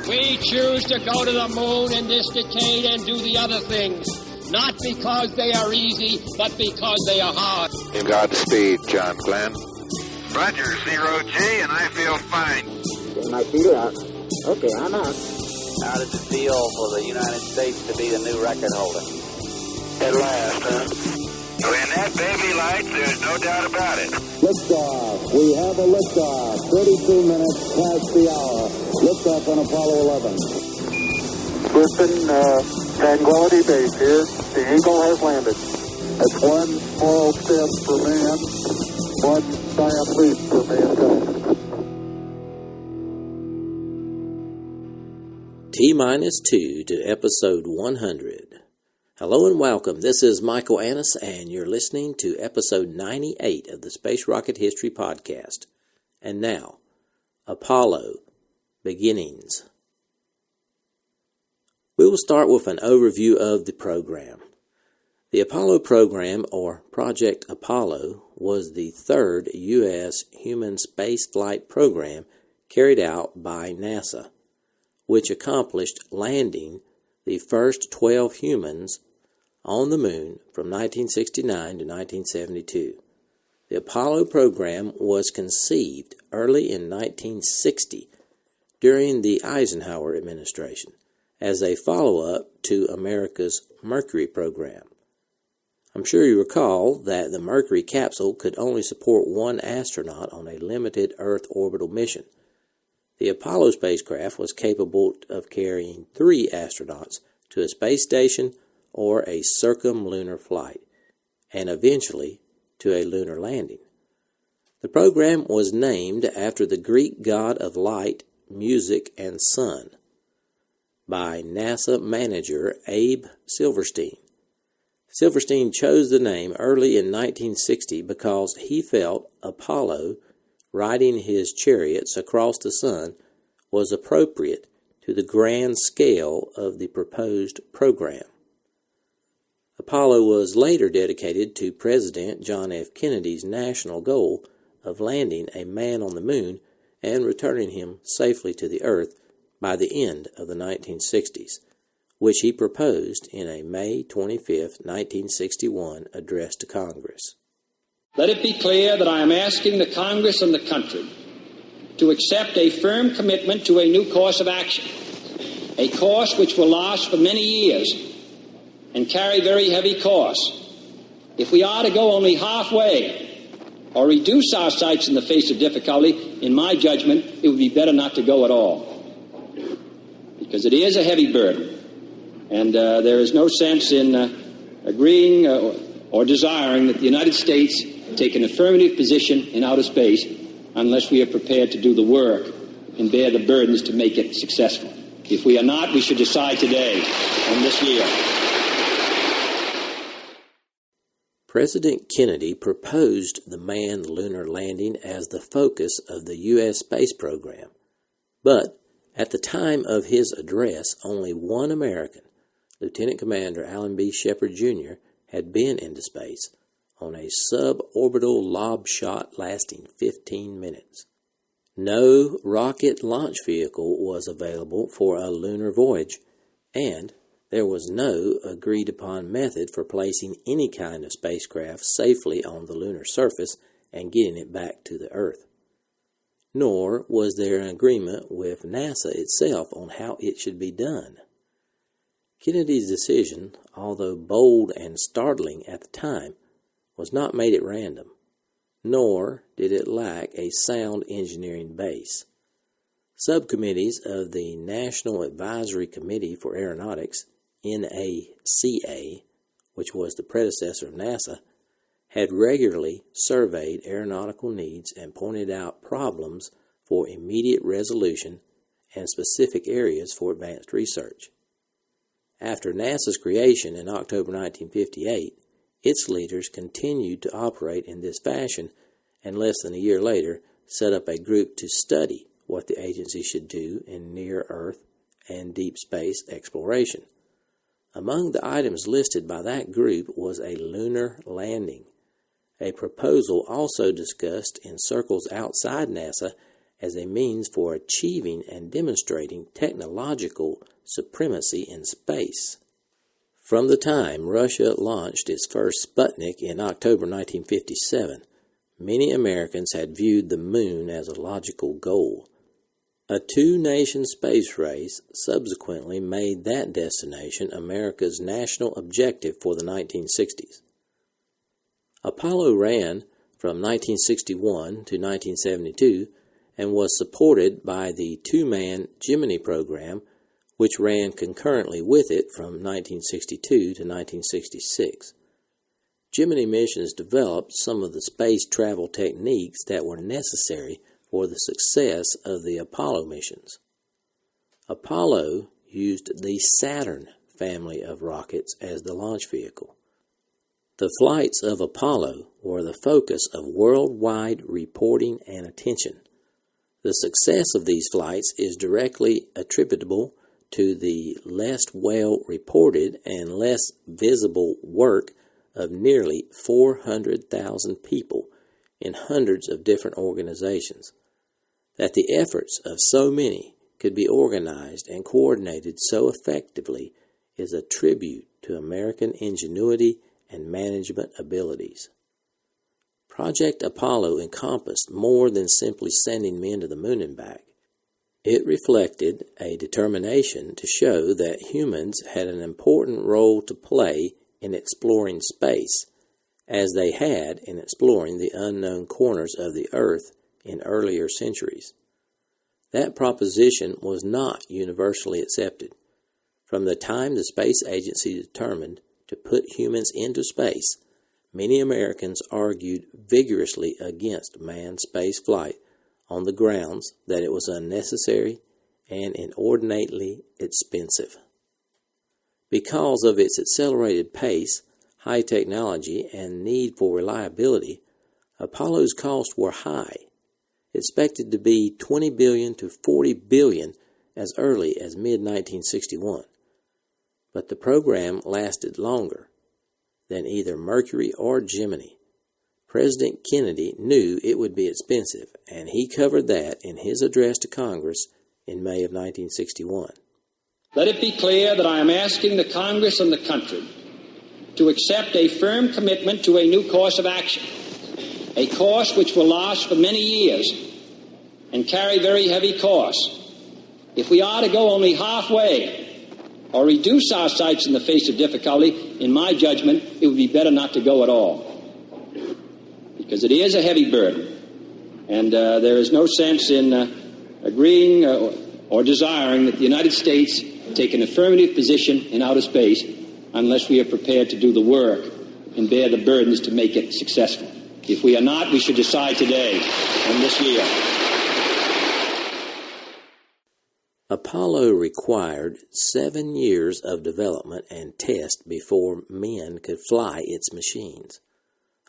We choose to go to the moon in this decade and do the other things, not because they are easy, but because they are hard. Godspeed, John Glenn. Roger, 0G, and I feel fine. Getting my feet out. Okay, I'm out. How does it feel for the United States to be the new record holder? At last, huh? When that baby lights, there's no doubt about it. Liftoff. We have a liftoff. 32 minutes past the hour. Liftoff on Apollo 11. Houston, Tranquility Base here. The Eagle has landed. That's one small step for man, one giant leap for mankind. T-2 to episode 100. Hello and welcome. This is Michael Annis, and you're listening to episode 98 of the Space Rocket History Podcast. And now, Apollo Beginnings. We will start with an overview of the program. The Apollo program, or Project Apollo, was the third U.S. human spaceflight program carried out by NASA, which accomplished landing the first 12 humans on the moon from 1969 to 1972. The Apollo program was conceived early in 1960 during the Eisenhower administration as a follow-up to America's Mercury program. I'm sure you recall that the Mercury capsule could only support one astronaut on a limited Earth orbital mission. The Apollo spacecraft was capable of carrying 3 astronauts to a space station or a circumlunar flight, and eventually to a lunar landing. The program was named after the Greek god of light, music, and sun by NASA manager Abe Silverstein. Silverstein chose the name early in 1960 because he felt Apollo riding his chariots across the sun was appropriate to the grand scale of the proposed program. Apollo was later dedicated to President John F. Kennedy's national goal of landing a man on the moon and returning him safely to the Earth by the end of the 1960s, which he proposed in a May 25, 1961 address to Congress. Let it be clear that I am asking the Congress and the country to accept a firm commitment to a new course of action, a course which will last for many years and carry very heavy costs. If we are to go only halfway or reduce our sights in the face of difficulty, in my judgment, it would be better not to go at all, because it is a heavy burden, and there is no sense in agreeing or desiring that the United States take an affirmative position in outer space unless we are prepared to do the work and bear the burdens to make it successful. If we are not, we should decide today and this year. President Kennedy proposed the manned lunar landing as the focus of the U.S. space program, but at the time of his address, only one American, Lieutenant Commander Alan B. Shepard, Jr., had been into space on a suborbital lob shot lasting 15 minutes. No rocket launch vehicle was available for a lunar voyage, and there was no agreed-upon method for placing any kind of spacecraft safely on the lunar surface and getting it back to the Earth. Nor was there an agreement with NASA itself on how it should be done. Kennedy's decision, although bold and startling at the time, was not made at random, nor did it lack a sound engineering base. Subcommittees of the National Advisory Committee for Aeronautics, NACA, which was the predecessor of NASA, had regularly surveyed aeronautical needs and pointed out problems for immediate resolution and specific areas for advanced research. After NASA's creation in October 1958, its leaders continued to operate in this fashion and less than a year later set up a group to study what the agency should do in near-Earth and deep space exploration. Among the items listed by that group was a lunar landing, a proposal also discussed in circles outside NASA as a means for achieving and demonstrating technological supremacy in space. From the time Russia launched its first Sputnik in October 1957, many Americans had viewed the moon as a logical goal. A two-nation space race subsequently made that destination America's national objective for the 1960s. Apollo ran from 1961 to 1972 and was supported by the two-man Gemini program, which ran concurrently with it from 1962 to 1966. Gemini missions developed some of the space travel techniques that were necessary for the success of the Apollo missions. Apollo used the Saturn family of rockets as the launch vehicle. The flights of Apollo were the focus of worldwide reporting and attention. The success of these flights is directly attributable to the less well-reported and less visible work of nearly 400,000 people in hundreds of different organizations. That the efforts of so many could be organized and coordinated so effectively is a tribute to American ingenuity and management abilities. Project Apollo encompassed more than simply sending men to the moon and back. It reflected a determination to show that humans had an important role to play in exploring space, as they had in exploring the unknown corners of the Earth in earlier centuries. That proposition was not universally accepted. From the time the space agency determined to put humans into space, many Americans argued vigorously against manned space flight on the grounds that it was unnecessary and inordinately expensive. Because of its accelerated pace, high technology, and need for reliability, Apollo's costs were high, expected to be $20 billion to $40 billion as early as mid-1961. But the program lasted longer than either Mercury or Gemini. President Kennedy knew it would be expensive, and he covered that in his address to Congress in May of 1961. Let it be clear that I am asking the Congress and the country to accept a firm commitment to a new course of action, a course which will last for many years and carry very heavy costs. If we are to go only halfway or reduce our sights in the face of difficulty, in my judgment, it would be better not to go at all, because it is a heavy burden, and there is no sense in agreeing or desiring that the United States take an affirmative position in outer space unless we are prepared to do the work and bear the burdens to make it successful. If we are not, we should decide today and this year. Apollo required 7 years of development and test before men could fly its machines.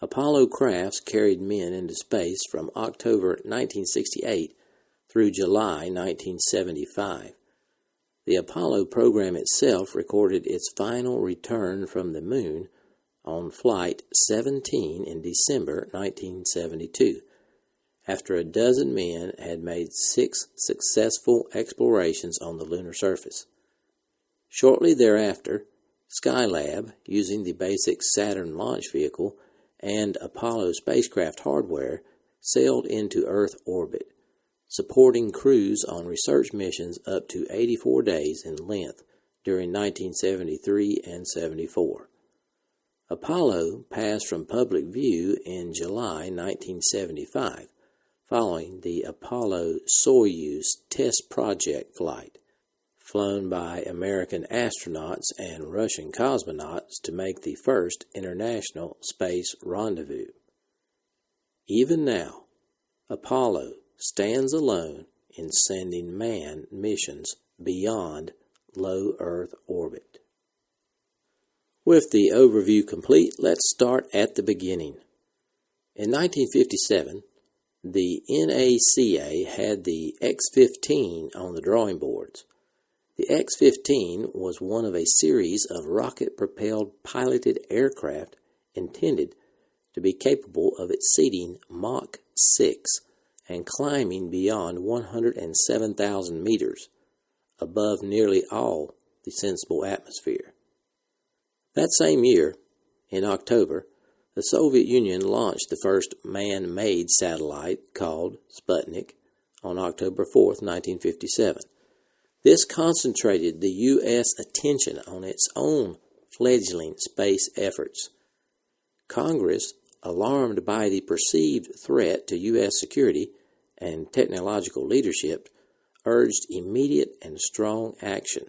Apollo crafts carried men into space from October 1968 through July 1975. The Apollo program itself recorded its final return from the moon on Flight 17 in December 1972, after a dozen men had made 6 successful explorations on the lunar surface. Shortly thereafter, Skylab, using the basic Saturn launch vehicle and Apollo spacecraft hardware, sailed into Earth orbit, supporting crews on research missions up to 84 days in length during 1973 and 74. Apollo passed from public view in July 1975, following the Apollo-Soyuz test project flight, flown by American astronauts and Russian cosmonauts to make the first international space rendezvous. Even now, Apollo stands alone in sending manned missions beyond low Earth orbit. With the overview complete, let's start at the beginning. In 1957, the NACA had the X-15 on the drawing boards. The X-15 was one of a series of rocket-propelled piloted aircraft intended to be capable of exceeding Mach 6 and climbing beyond 107,000 meters above nearly all the sensible atmosphere. That same year, in October, the Soviet Union launched the first man-made satellite called Sputnik on October 4, 1957. This concentrated the U.S. attention on its own fledgling space efforts. Congress, alarmed by the perceived threat to U.S. security and technological leadership, urged immediate and strong action.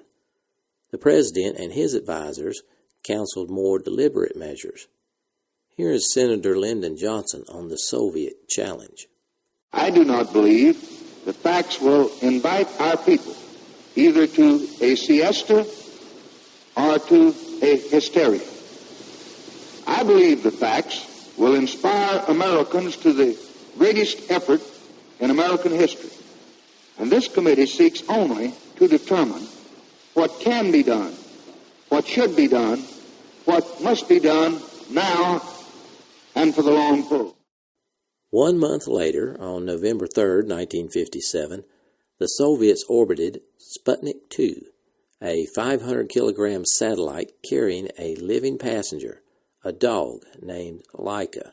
The President and his advisors counseled more deliberate measures. Here is Senator Lyndon Johnson on the Soviet challenge. I do not believe the facts will invite our people either to a siesta or to a hysteria. I believe the facts will inspire Americans to the greatest effort in American history. And this committee seeks only to determine what can be done, what should be done, what must be done now and for the long pull. 1 month later, on November 3, 1957, the Soviets orbited Sputnik 2, a 500-kilogram satellite carrying a living passenger, a dog named Laika.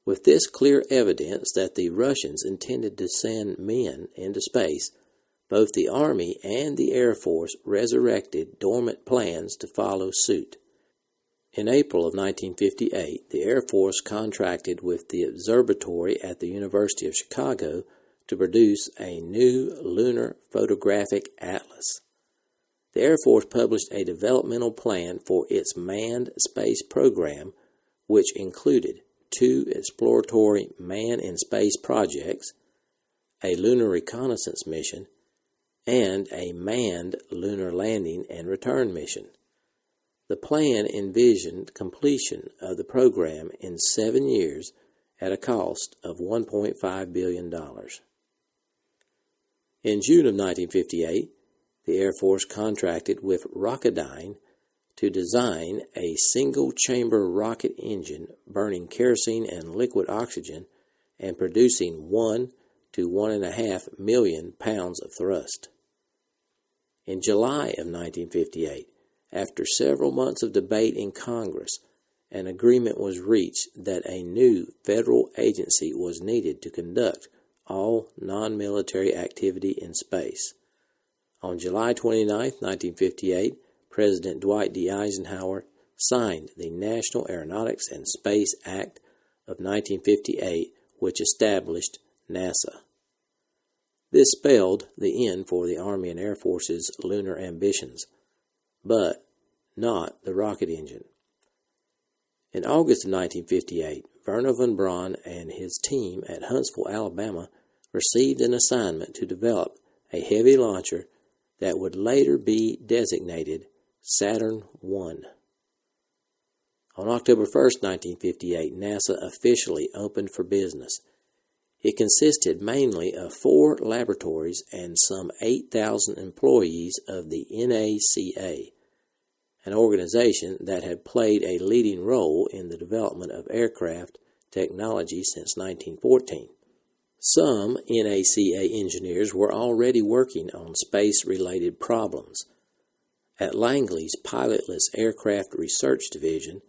With this clear evidence that the Russians intended to send men into space, both the Army and the Air Force resurrected dormant plans to follow suit. In April of 1958, the Air Force contracted with the Observatory at the University of Chicago to produce a new lunar photographic atlas. The Air Force published a developmental plan for its manned space program, which included 2 exploratory man-in-space projects, a lunar reconnaissance mission, and a manned lunar landing and return mission. The plan envisioned completion of the program in 7 years at a cost of $1.5 billion. In June of 1958, the Air Force contracted with Rocketdyne to design a single-chamber rocket engine burning kerosene and liquid oxygen and producing 1 to 1.5 million pounds of thrust. In July of 1958, after several months of debate in Congress, an agreement was reached that a new federal agency was needed to conduct all non-military activity in space. On July 29, 1958, President Dwight D. Eisenhower signed the National Aeronautics and Space Act of 1958, which established NASA. This spelled the end for the Army and Air Force's lunar ambitions, but not the rocket engine. In August of 1958, Wernher von Braun and his team at Huntsville, Alabama, received an assignment to develop a heavy launcher that would later be designated Saturn I. On October 1, 1958, NASA officially opened for business. It consisted mainly of 4 laboratories and some 8,000 employees of the NACA, an organization that had played a leading role in the development of aircraft technology since 1914. Some NACA engineers were already working on space-related problems. At Langley's pilotless aircraft research division,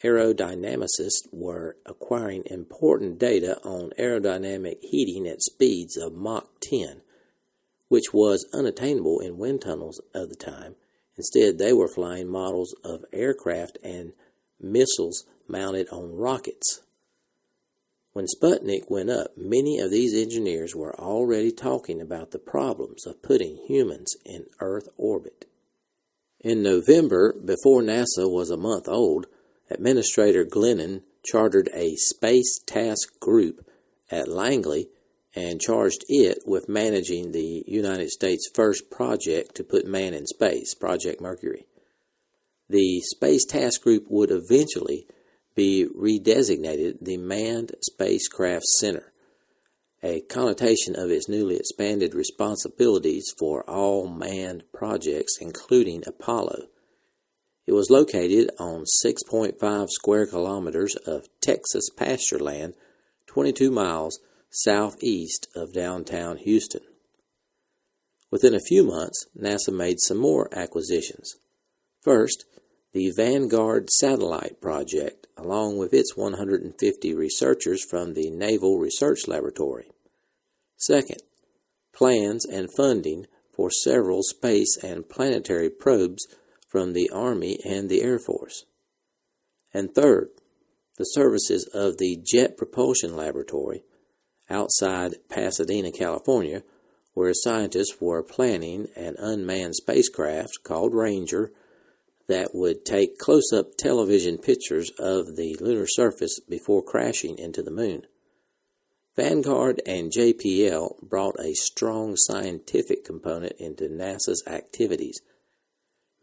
aerodynamicists were acquiring important data on aerodynamic heating at speeds of Mach 10, which was unattainable in wind tunnels of the time. Instead, they were flying models of aircraft and missiles mounted on rockets. When Sputnik went up, many of these engineers were already talking about the problems of putting humans in Earth orbit. In November, before NASA was a month old, Administrator Glennon chartered a space task group at Langley and charged it with managing the United States' first project to put man in space, Project Mercury. The Space Task Group would eventually be redesignated the Manned Spacecraft Center, a connotation of its newly expanded responsibilities for all manned projects, including Apollo. It was located on 6.5 square kilometers of Texas pasture land, 22 miles southeast of downtown Houston. Within a few months, NASA made some more acquisitions. First, the Vanguard Satellite Project, along with its 150 researchers from the Naval Research Laboratory. Second, plans and funding for several space and planetary probes from the Army and the Air Force. And third, the services of the Jet Propulsion Laboratory outside Pasadena, California, where scientists were planning an unmanned spacecraft called Ranger that would take close-up television pictures of the lunar surface before crashing into the moon. Vanguard and JPL brought a strong scientific component into NASA's activities.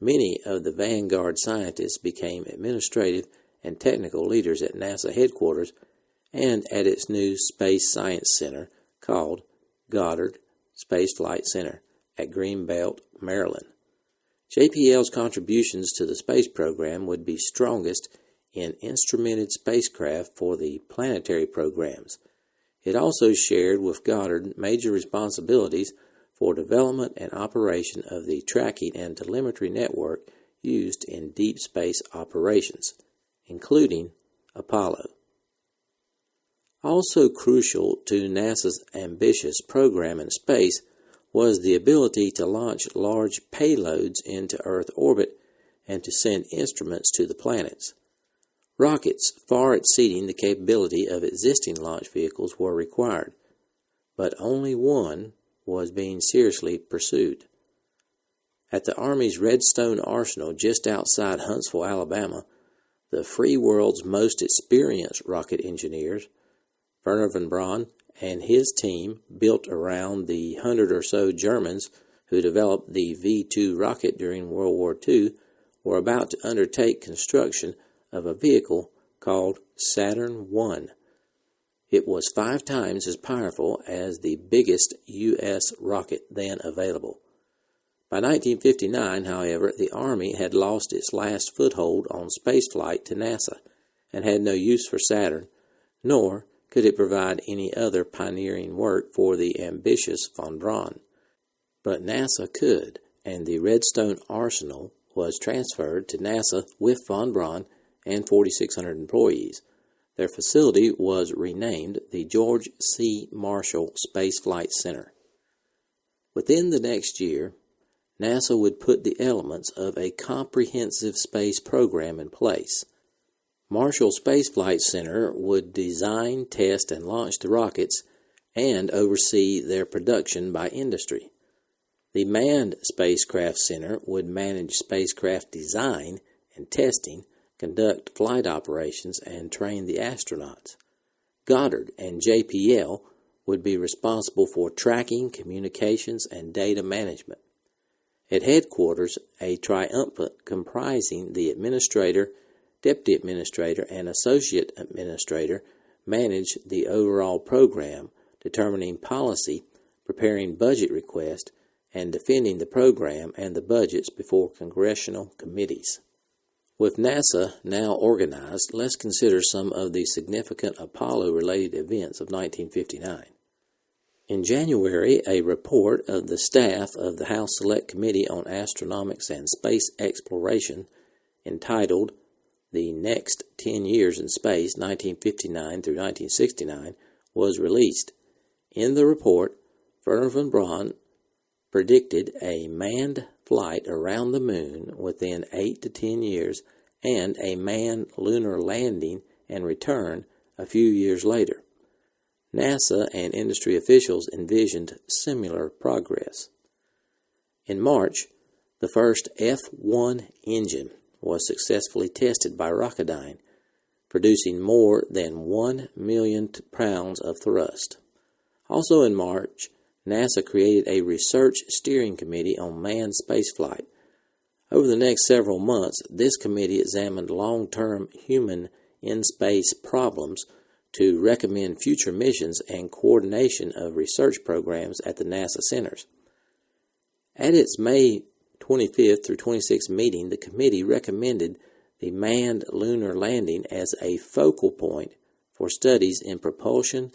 Many of the Vanguard scientists became administrative and technical leaders at NASA headquarters and at its new Space Science Center called Goddard Space Flight Center at Greenbelt, Maryland. JPL's contributions to the space program would be strongest in instrumented spacecraft for the planetary programs. It also shared with Goddard major responsibilities for development and operation of the tracking and telemetry network used in deep space operations, including Apollo. Also crucial to NASA's ambitious program in space was the ability to launch large payloads into Earth orbit and to send instruments to the planets. Rockets far exceeding the capability of existing launch vehicles were required, but only one was being seriously pursued. At the Army's Redstone Arsenal just outside Huntsville, Alabama, the free world's most experienced rocket engineers, Wernher von Braun and his team, built around the 100 or so Germans who developed the V-2 rocket during World War II, were about to undertake construction of a vehicle called Saturn I. It was 5 times as powerful as the biggest U.S. rocket then available. By 1959, however, the Army had lost its last foothold on spaceflight to NASA and had no use for Saturn, nor could it provide any other pioneering work for the ambitious von Braun. But NASA could, and the Redstone Arsenal was transferred to NASA with von Braun and 4,600 employees. Their facility was renamed the George C. Marshall Space Flight Center. Within the next year, NASA would put the elements of a comprehensive space program in place. Marshall Space Flight Center would design, test, and launch the rockets and oversee their production by industry. The Manned Spacecraft Center would manage spacecraft design and testing, conduct flight operations, and train the astronauts. Goddard and JPL would be responsible for tracking, communications, and data management. At headquarters, a triumvirate comprising the administrator, deputy administrator, and associate administrator managed the overall program, determining policy, preparing budget requests, and defending the program and the budgets before congressional committees. With NASA now organized, let's consider some of the significant Apollo-related events of 1959. In January, a report of the staff of the House Select Committee on Astronomics and Space Exploration, entitled The Next 10 Years in Space, 1959 through 1969, was released. In the report, Wernher von Braun predicted a manned flight around the moon within 8 to 10 years and a manned lunar landing and return a few years later. NASA and industry officials envisioned similar progress. In March, the first F-1 engine was successfully tested by Rocketdyne, producing more than 1 million pounds of thrust. Also in March, NASA created a research steering committee on manned spaceflight. Over the next several months, this committee examined long-term human in-space problems to recommend future missions and coordination of research programs at the NASA centers. At its May 25th through 26th meeting, the committee recommended the manned lunar landing as a focal point for studies in propulsion,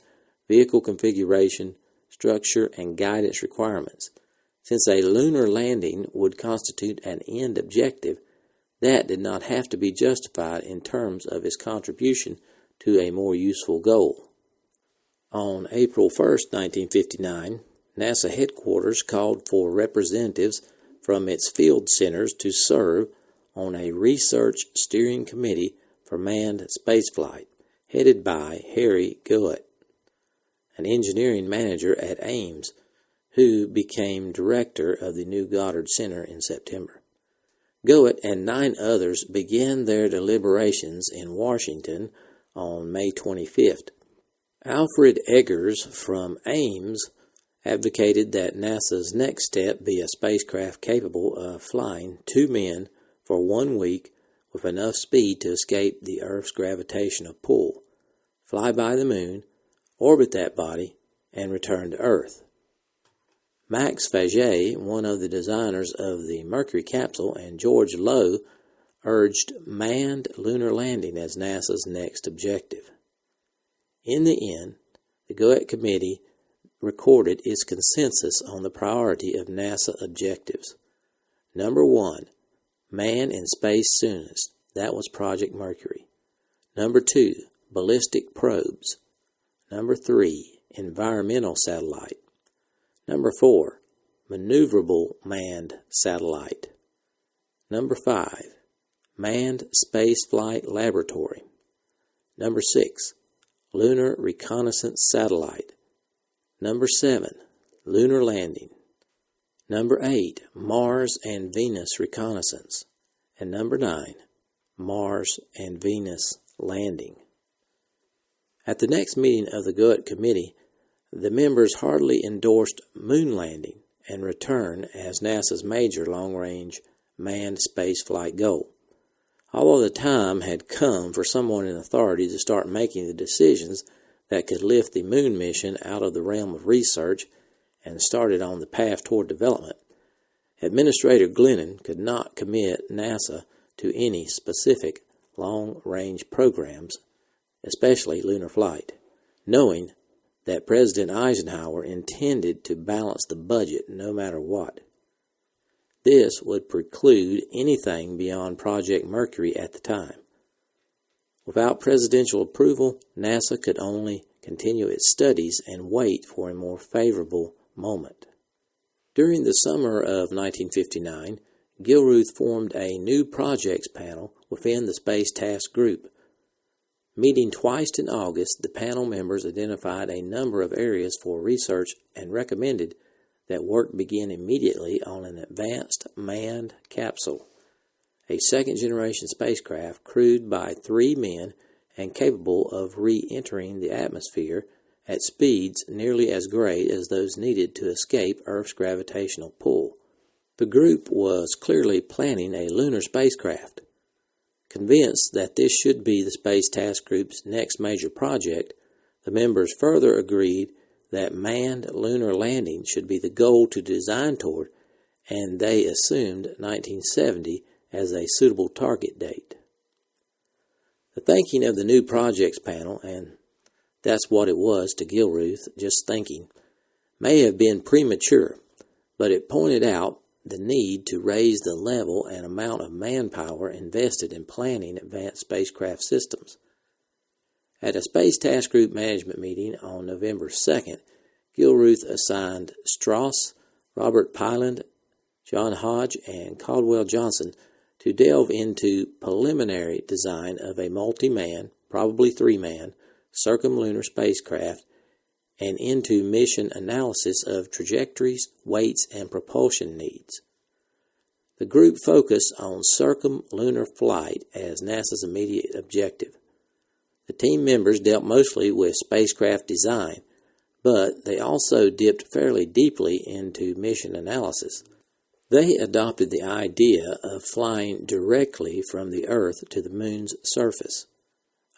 vehicle configuration, structure, and guidance requirements. Since a lunar landing would constitute an end objective, that did not have to be justified in terms of its contribution to a more useful goal. On April 1, 1959, NASA headquarters called for representatives from its field centers to serve on a research steering committee for manned spaceflight, headed by Harry Goet, an engineering manager at Ames, who became director of the new Goddard Center in September. Goet and 9 others began their deliberations in Washington on May 25th. Alfred Eggers from Ames advocated that NASA's next step be a spacecraft capable of flying 2 men for 1 week with enough speed to escape the Earth's gravitational pull, fly by the Moon, orbit that body, and return to Earth. Max Faget, one of the designers of the Mercury capsule, and George Low urged manned lunar landing as NASA's next objective. In the end, the Goet Committee recorded its consensus on the priority of NASA objectives. Number 1, man in space soonest. That was Project Mercury. Number 2, ballistic probes. Number 3, environmental satellite. Number 4, maneuverable manned satellite. Number 5, manned spaceflight laboratory. Number 6, lunar reconnaissance satellite. Number 7, lunar landing. Number 8, Mars and Venus reconnaissance. And number 9, Mars and Venus landing. At the next meeting of the Goet Committee, the members heartily endorsed moon landing and return as NASA's major long-range manned spaceflight goal. Although the time had come for someone in authority to start making the decisions that could lift the moon mission out of the realm of research and start it on the path toward development, Administrator Glennon could not commit NASA to any specific long-range programs, especially lunar flight, knowing that President Eisenhower intended to balance the budget no matter what. This would preclude anything beyond Project Mercury at the time. Without presidential approval, NASA could only continue its studies and wait for a more favorable moment. During the summer of 1959, Gilruth formed a new projects panel within the Space Task Group. Meeting twice in August, the panel members identified a number of areas for research and recommended that work begin immediately on an advanced manned capsule, a second-generation spacecraft crewed by 3 men and capable of re-entering the atmosphere at speeds nearly as great as those needed to escape Earth's gravitational pull. The group was clearly planning a lunar spacecraft. Convinced that this should be the Space Task Group's next major project, the members further agreed that manned lunar landing should be the goal to design toward, and they assumed 1970 as a suitable target date. The thinking of the new projects panel, and that's what it was to Gilruth, just thinking, may have been premature, but it pointed out the need to raise the level and amount of manpower invested in planning advanced spacecraft systems. At a Space Task Group management meeting on November 2nd, Gilruth assigned Strauss, Robert Pyland, John Hodge, and Caldwell Johnson to delve into preliminary design of a multi-man, probably 3-man, circumlunar spacecraft and into mission analysis of trajectories, weights, and propulsion needs. The group focused on circumlunar flight as NASA's immediate objective. The team members dealt mostly with spacecraft design, but they also dipped fairly deeply into mission analysis. They adopted the idea of flying directly from the Earth to the Moon's surface.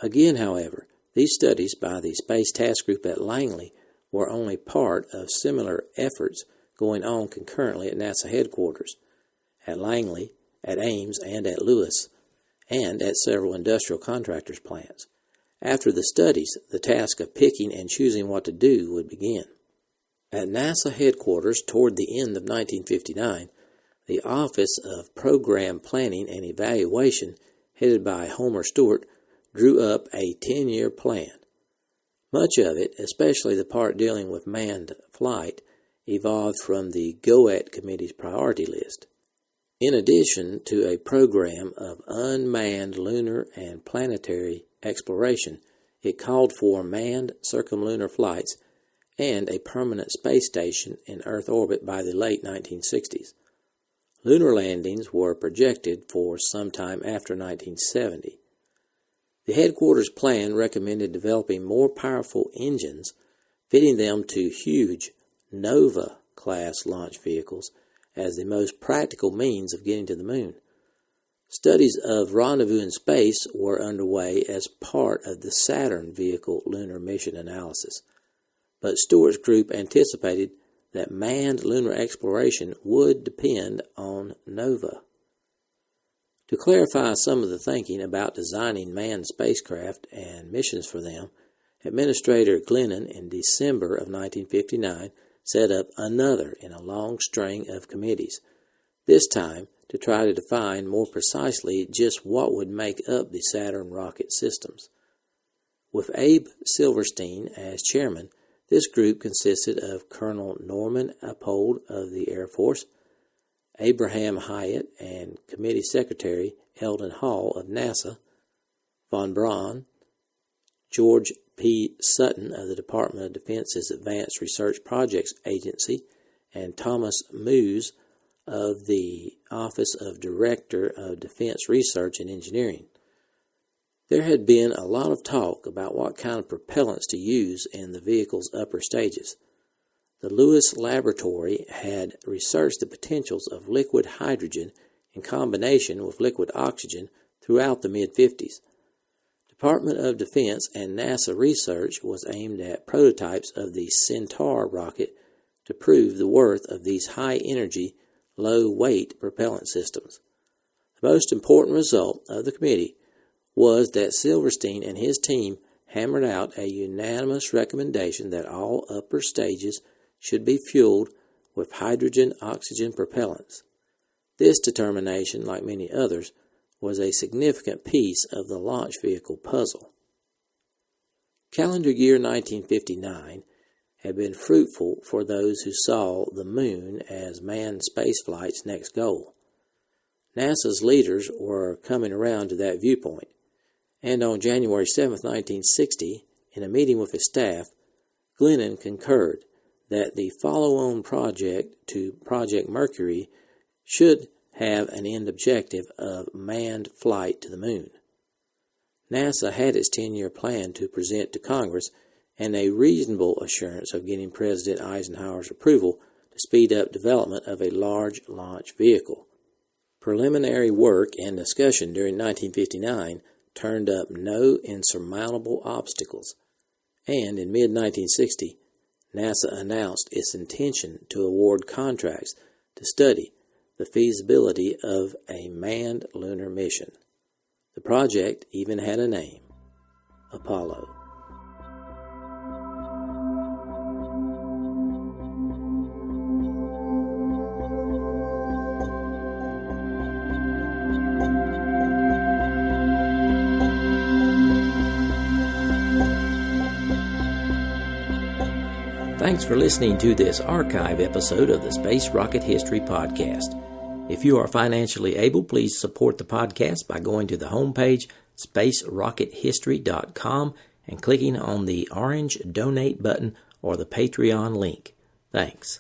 Again, however, these studies by the Space Task Group at Langley were only part of similar efforts going on concurrently at NASA headquarters, at Langley, at Ames, and at Lewis, and at several industrial contractors' plants. After the studies, the task of picking and choosing what to do would begin. At NASA headquarters toward the end of 1959, the Office of Program Planning and Evaluation, headed by Homer Stewart, drew up a 10-year plan. Much of it, especially the part dealing with manned flight, evolved from the GOET Committee's priority list. In addition to a program of unmanned lunar and planetary exploration, it called for manned circumlunar flights and a permanent space station in Earth orbit by the late 1960s. Lunar landings were projected for sometime after 1970. The headquarters plan recommended developing more powerful engines, fitting them to huge Nova-class launch vehicles as the most practical means of getting to the moon. Studies of rendezvous in space were underway as part of the Saturn vehicle lunar mission analysis, but Stewart's group anticipated that manned lunar exploration would depend on Nova. To clarify some of the thinking about designing manned spacecraft and missions for them, Administrator Glennon in December of 1959 set up another in a long string of committees, this time to try to define more precisely just what would make up the Saturn rocket systems. With Abe Silverstein as chairman, this group consisted of Colonel Norman Appold of the Air Force, Abraham Hyatt, and Committee Secretary Eldon Hall of NASA, Von Braun, George P. Sutton of the Department of Defense's Advanced Research Projects Agency, and Thomas Moose of the Office of Director of Defense Research and Engineering. There had been a lot of talk about what kind of propellants to use in the vehicle's upper stages. The Lewis Laboratory had researched the potentials of liquid hydrogen in combination with liquid oxygen throughout the mid-50s. Department of Defense and NASA research was aimed at prototypes of the Centaur rocket to prove the worth of these high-energy, low-weight propellant systems. The most important result of the committee was that Silverstein and his team hammered out a unanimous recommendation that all upper stages should be fueled with hydrogen-oxygen propellants. This determination, like many others, was a significant piece of the launch vehicle puzzle. Calendar year 1959 had been fruitful for those who saw the moon as manned spaceflight's next goal. NASA's leaders were coming around to that viewpoint, and on January 7, 1960, in a meeting with his staff, Glennon concurred that the follow-on project to Project Mercury should have an end objective of manned flight to the moon. NASA had its 10-year plan to present to Congress and a reasonable assurance of getting President Eisenhower's approval to speed up development of a large launch vehicle. Preliminary work and discussion during 1959 turned up no insurmountable obstacles, and in mid-1960, NASA announced its intention to award contracts to study the feasibility of a manned lunar mission. The project even had a name: Apollo. Thanks for listening to this archive episode of the Space Rocket History Podcast. If you are financially able, please support the podcast by going to the homepage, spacerockethistory.com, and clicking on the orange Donate button or the Patreon link. Thanks.